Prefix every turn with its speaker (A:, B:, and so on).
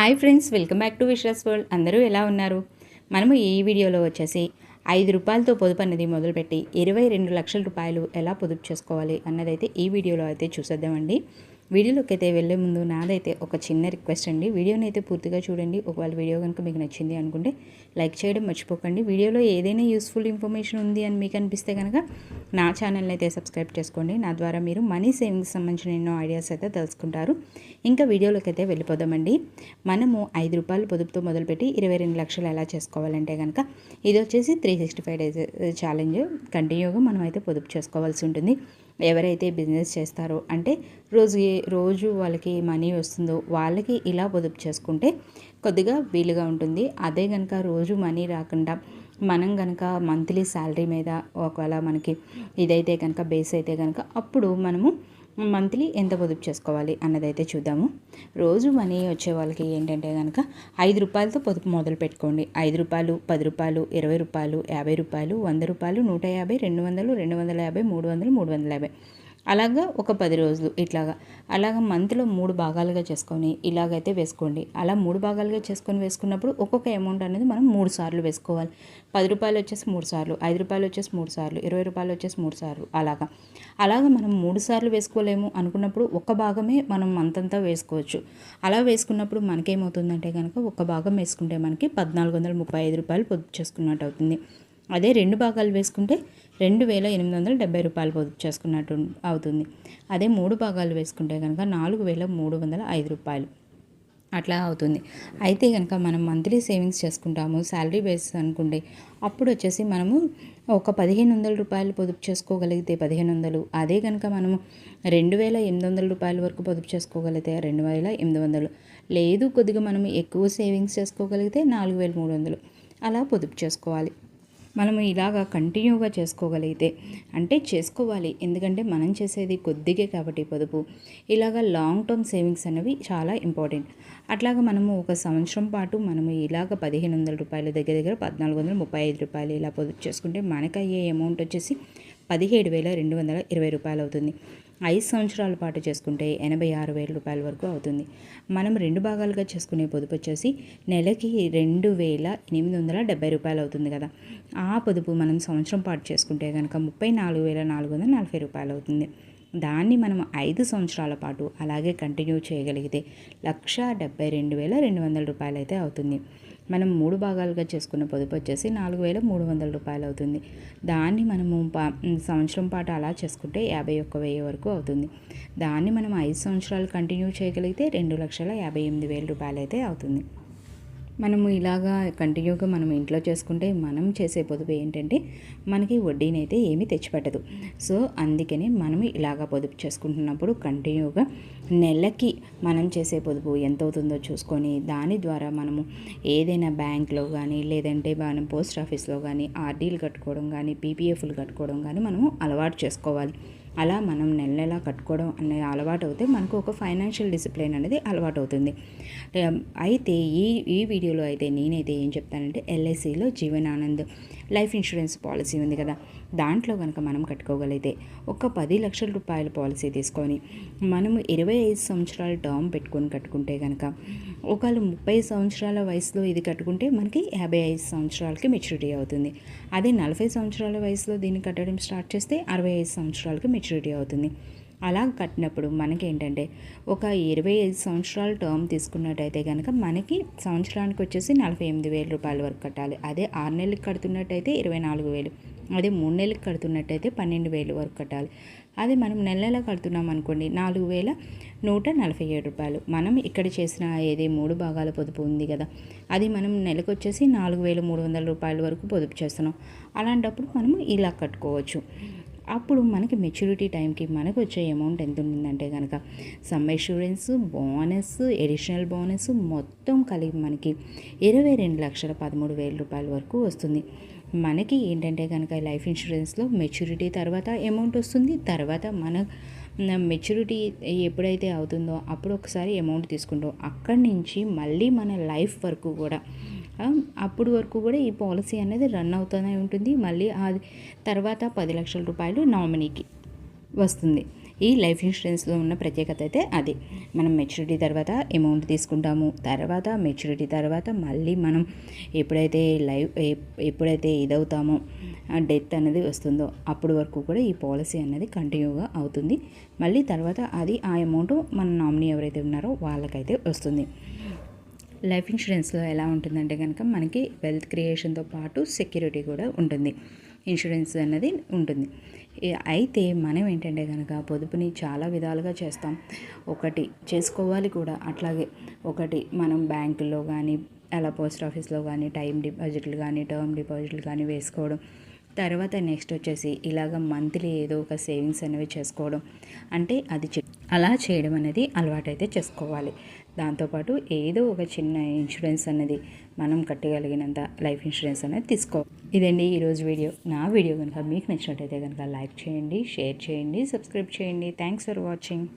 A: Hi friends, welcome back to Vishwas world. అందరూ ఎలా ఉన్నారు? మనము ఈ వీడియోలో వచ్చేసి 5 రూపాయలతో పొదుపు అనేది మొదలుపెట్టి 22 లక్షల రూపాయలు ఎలా పొదుపు చేసుకోవాలి అన్నదైతే ఈ వీడియోలో అయితే చూసేద్దామండి. వీడియోలోకి అయితే వెళ్ళే ముందు నాదైతే ఒక చిన్న రిక్వెస్ట్ అండి. వీడియోని అయితే పూర్తిగా చూడండి. ఒకవేళ వీడియో కనుక మీకు నచ్చింది అనుకుంటే లైక్ చేయడం మర్చిపోకండి. వీడియోలో ఏదైనా యూస్ఫుల్ ఇన్ఫర్మేషన్ ఉంది అని మీకు అనిపిస్తే కనుక నా ఛానల్ని అయితే సబ్స్క్రైబ్ చేసుకోండి. నా ద్వారా మీరు మనీ సేవింగ్స్ సంబంధించిన ఎన్నో ఐడియాస్ అయితే తెలుసుకుంటారు. ఇంకా వీడియోలోకి అయితే వెళ్ళిపోదామండి. మనము 5 రూపాయలు పొదుపుతో మొదలుపెట్టి 22 లక్షలు ఎలా చేసుకోవాలంటే కనుక ఇది వచ్చేసి 365 డేస్ ఛాలెంజ్. కంటిన్యూగా మనం అయితే పొదుపు చేసుకోవాల్సి ఉంటుంది. ఎవరైతే బిజినెస్ చేస్తారో అంటే రోజు వాళ్ళకి మనీ వస్తుందో వాళ్ళకి ఇలా పొదుపు చేసుకుంటే కొద్దిగా వీలుగా ఉంటుంది. అదే కనుక రోజు మనీ రాకుండా మనం కనుక మంత్లీ శాలరీ మీద ఒకవేళ మనకి ఇదైతే కనుక బేస్ అయితే కనుక అప్పుడు మనము మంత్లీ ఎంత పొదుపు చేసుకోవాలి అన్నదైతే చూద్దాము. రోజు మనీ వచ్చే వాళ్ళకి ఏంటంటే కనుక 5 రూపాయలతో పొదుపు మొదలు పెట్టుకోండి. 5 రూపాయలు, 10 రూపాయలు, 20 రూపాయలు, 50 రూపాయలు, 100 రూపాయలు, 150, 200, 250, 300, 350 అలాగా ఒక 10 రోజులు అలాగా మంత్లో 3 భాగాలుగా చేసుకొని ఇలాగైతే వేసుకోండి. అలా 3 భాగాలుగా చేసుకొని వేసుకున్నప్పుడు ఒక్కొక్క అమౌంట్ అనేది మనం 3 సార్లు వేసుకోవాలి. 10 రూపాయలు వచ్చేసి 3 సార్లు, 5 రూపాయలు వచ్చేసి 3 సార్లు, 20 రూపాయలు వచ్చేసి 3 సార్లు అలాగా మనం 3 సార్లు వేసుకోలేము అనుకున్నప్పుడు ఒక భాగమే మనం అంతంతా వేసుకోవచ్చు. అలా వేసుకున్నప్పుడు మనకేమవుతుందంటే కనుక ఒక భాగం వేసుకుంటే మనకి 1435 రూపాయలు పొదుపు చేసుకున్నట్టు అవుతుంది. అదే 2 భాగాలు వేసుకుంటే 2870 రూపాయలు పొదుపు చేసుకున్నట్టు అవుతుంది. అదే 3 భాగాలు వేసుకుంటే కనుక 4305 రూపాయలు అట్లా అవుతుంది. అయితే కనుక మనం మంత్లీ సేవింగ్స్ చేసుకుంటాము శాలరీ బేస్ అనుకుంటే అప్పుడు వచ్చేసి మనము ఒక 1500 రూపాయలు పొదుపు చేసుకోగలిగితే 1500, అదే కనుక మనము 2800 రూపాయల వరకు పొదుపు చేసుకోగలిగితే 2800, లేదు కొద్దిగా మనం ఎక్కువ సేవింగ్స్ చేసుకోగలిగితే 4300 అలా పొదుపు చేసుకోవాలి. మనము ఇలాగా కంటిన్యూగా చేసుకోగలిగితే అంటే చేసుకోవాలి, ఎందుకంటే మనం చేసేది కొద్దిగే కాబట్టి పొదుపు ఇలాగా లాంగ్ టర్మ్ సేవింగ్స్ అనేవి చాలా ఇంపార్టెంట్. అట్లాగా మనము ఒక సంవత్సరం పాటు మనము ఇలాగ 1500 రూపాయలు దగ్గర 1435 రూపాయలు ఇలా పొదుపు చేసుకుంటే మనకు అయ్యే అమౌంట్ వచ్చేసి 17,220 రూపాయలు అవుతుంది. 5 సంవత్సరాల పాటు చేసుకుంటే 86,000 రూపాయల వరకు అవుతుంది. మనం 2 భాగాలుగా చేసుకునే పొదుపు వచ్చేసి నెలకి 2,870 రూపాయలు అవుతుంది కదా. ఆ పొదుపు మనం సంవత్సరం పాటు చేసుకుంటే కనుక 34,440 రూపాయలు అవుతుంది. దాన్ని మనం 5 సంవత్సరాల పాటు అలాగే కంటిన్యూ చేయగలిగితే 1,72,200 రూపాయలు అయితే అవుతుంది. మనం 3 భాగాలుగా చేసుకున్న పొదుపు వచ్చేసి 4,300 రూపాయలు అవుతుంది. దాన్ని మనము సంవత్సరం పాటు అలా చేసుకుంటే 51,000 వరకు అవుతుంది. దాన్ని మనం 5 సంవత్సరాలు కంటిన్యూ చేయగలిగితే 2,58,000 రూపాయలు అయితే అవుతుంది. మనము ఇలాగా కంటిన్యూగా మనం ఇంట్లో చేసుకుంటే మనం చేసే పొదుపు ఏంటంటే మనకి వడ్డీనైతే ఏమీ తెచ్చిపెట్టదు. సో అందుకని మనము ఇలాగా పొదుపు చేసుకుంటున్నప్పుడు కంటిన్యూగా నెలకి మనం చేసే పొదుపు ఎంత అవుతుందో చూసుకొని దాని ద్వారా మనము ఏదైనా బ్యాంక్లో కానీ లేదంటే మనం పోస్ట్ ఆఫీస్లో కానీ ఆర్డీలు కట్టుకోవడం కానీ పీపీఎఫ్లు కట్టుకోవడం కానీ మనము అలవాటు చేసుకోవాలి. అలా మనం నెల కట్టుకోవడం అనే అలవాటు అవుతే మనకు ఒక ఫైనాన్షియల్ డిసిప్లిన్ అనేది అలవాటు అవుతుంది. అయితే ఈ వీడియోలో అయితే నేనైతే ఏం చెప్తానంటే ఎల్ఐసిలో Jeevan Anand life insurance policy ఉంది కదా, దాంట్లో కనుక మనం కట్టుకోగలిగితే ఒక 10 లక్షల రూపాయల పాలసీ తీసుకొని మనము 25 సంవత్సరాల టర్మ్ పెట్టుకొని కట్టుకుంటే కనుక ఒకవేళ 30 సంవత్సరాల వయసులో ఇది కట్టుకుంటే మనకి 55 సంవత్సరాలకి మెచ్యూరిటీ అవుతుంది. అదే 40 సంవత్సరాల వయసులో దీన్ని కట్టడం స్టార్ట్ చేస్తే 65 సంవత్సరాలకి మెచ్యూరిటీ అవుతుంది. అలా కట్టినప్పుడు మనకి ఏంటంటే ఒక 25 సంవత్సరాల టర్మ్ తీసుకున్నట్టయితే కనుక మనకి సంవత్సరానికి వచ్చేసి 48,000 రూపాయల వరకు కట్టాలి. అదే 6 నెలలకు కడుతున్నట్టయితే 24,000, అదే 3 నెలలకు కడుతున్నట్టయితే 12,000 వరకు కట్టాలి. అదే మనం నెల కడుతున్నాం అనుకోండి 4,147 రూపాయలు. మనం ఇక్కడ చేసిన ఏదే 3 భాగాల పొదుపు ఉంది కదా, అది మనం నెలకు వచ్చేసి 4,300 రూపాయల వరకు పొదుపు చేస్తున్నాం. అలాంటప్పుడు మనము ఇలా కట్టుకోవచ్చు. అప్పుడు మనకి మెచ్యూరిటీ టైంకి మనకు వచ్చే అమౌంట్ ఎంత ఉంటుందంటే కనుక some insurance, bonus, additional bonus మొత్తం కలిపి మనకి 22,13,000 రూపాయల వరకు వస్తుంది. మనకి ఏంటంటే కనుక లైఫ్ ఇన్సూరెన్స్లో మెచ్యూరిటీ తర్వాత అమౌంట్ వస్తుంది. తర్వాత మన మెచ్యూరిటీ ఎప్పుడైతే అవుతుందో అప్పుడు ఒకసారి అమౌంట్ తీసుకుంటాం. అక్కడి నుంచి మళ్ళీ మన లైఫ్ వరకు కూడా అప్పుడు వరకు కూడా ఈ పాలసీ అనేది రన్ అవుతూనే ఉంటుంది. మళ్ళీ అది తర్వాత 10 లక్షల రూపాయలు నామినీకి వస్తుంది. ఈ లైఫ్ ఇన్సూరెన్స్లో ఉన్న ప్రత్యేకత అయితే అది. మనం మెచ్యూరిటీ తర్వాత అమౌంట్ తీసుకుంటాము, తర్వాత మెచ్యూరిటీ తర్వాత మళ్ళీ మనం ఎప్పుడైతే ఇదవుతామో డెత్ అనేది వస్తుందో అప్పటి వరకు కూడా ఈ పాలసీ అనేది కంటిన్యూగా అవుతుంది. మళ్ళీ తర్వాత అది ఆ అమౌంట్ మన నామినీ ఎవరైతే ఉన్నారో వాళ్ళకైతే వస్తుంది. లైఫ్ ఇన్సూరెన్స్లో ఎలా ఉంటుందంటే కనుక మనకి వెల్త్ క్రియేషన్తో పాటు సెక్యూరిటీ కూడా ఉంటుంది, ఇన్సూరెన్స్ అనేది ఉంటుంది. అయితే మనం ఏంటంటే కనుక పొదుపుని చాలా విధాలుగా చేస్తాం. ఒకటి చేసుకోవాలి కూడా, అట్లాగే ఒకటి మనం బ్యాంకుల్లో కానీ అలా పోస్ట్ ఆఫీస్లో కానీ టైం డిపాజిట్లు కానీ టర్మ్ డిపాజిట్లు కానీ వేసుకోవడం, తర్వాత నెక్స్ట్ వచ్చేసి ఇలాగ మంత్లీ ఏదో ఒక సేవింగ్స్ అనేవి చేసుకోవడం, అంటే అది అలా చేయడం అనేది అలవాటైతే చేసుకోవాలి. దాంతోపాటు ఏదో ఒక చిన్న ఇన్సూరెన్స్ అనేది మనం కట్టగలిగినంత లైఫ్ ఇన్సూరెన్స్ అనేది తీసుకోవాలి. ఇదండి ఈరోజు వీడియో. నా వీడియో కనుక మీకు నచ్చినట్టయితే కనుక లైక్ చేయండి, షేర్ చేయండి, సబ్స్క్రైబ్ చేయండి. Thanks for watching.